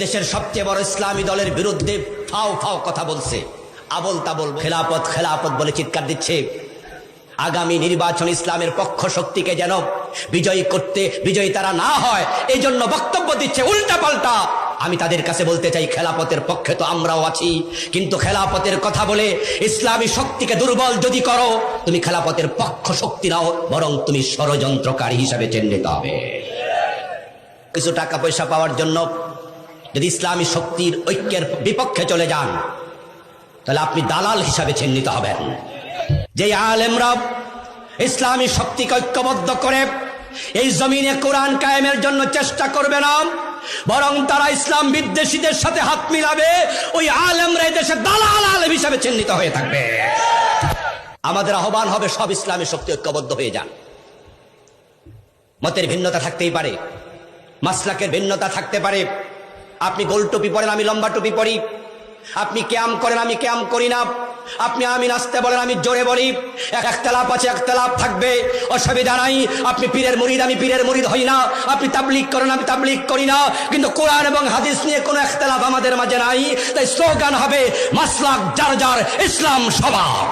দেশের সবচেয়ে বড় ইসলামী দলের বিরুদ্ধে ফাও ফাও কথা বলছে, আবল তাবল খেলাফত খেলাফত বলে চিৎকার দিচ্ছে। আগামী নির্বাচন ইসলামের পক্ষ শক্তিকে যেন বিজয়ী তারা না হয়, এই জন্য বক্তব্য দিচ্ছে উল্টা পাল্টা। আমি তাদের কাছে বলতে চাই, খেলাফতের পক্ষে তো আমরাও আছি, কিন্তু খেলাফতের কথা বলে ইসলামী শক্তিকে দুর্বল যদি করো, তুমি খেলাফতের পক্ষ শক্তি নাও, বরং তুমি ষড়যন্ত্রকারী হিসাবে চিহ্নিত হবে। কিছু টাকা পয়সা পাওয়ার জন্য যদি ইসলামী শক্তির ঐক্যের বিপক্ষে চলে যান, তাহলে আপনি দালাল হিসাবে চিহ্নিত হবেন। যে আলেমরা ইসলামী শক্তিকে ঐক্যবদ্ধ করে এই জমিনে কোরআন কায়েমের জন্য চেষ্টা করবে না, বরং তারা ইসলাম বিদ্বেষীদের সাথে হাত মিলাবে, ওই আলেমরা এই দেশে দালাল আলেম হিসাবে চিহ্নিত হয়ে থাকবে। আমাদের আহ্বান হবে, সব ইসলামী শক্তি ঐক্যবদ্ধ হয়ে যান। মতের ভিন্নতা থাকতেই পারে, মাসলাকের ভিন্নতা থাকতে পারে। আপনি গোল টুপি পরেন, আমি লম্বা টুপি পরি। আপনি কিয়াম করেন, আমি কিয়াম করি না। আপনি আমিন আসতে বলেন, আমি জোরে বলি। একতলাপ আছে, একতলাপ থাকবে, অসুবিধা নাই। আপনি পীরের মুরিদ, আমি পীরের মুরিদ হই না। আপনি তাবলীগ করেন, আমি তাবলীগ করি না। কিন্তু কোরআন এবং হাদিস নিয়ে কোনো একতলাপ আমাদের মাঝে নাই। তাই স্লোগান হবে মাসলাক যার যার, ইসলাম সবার।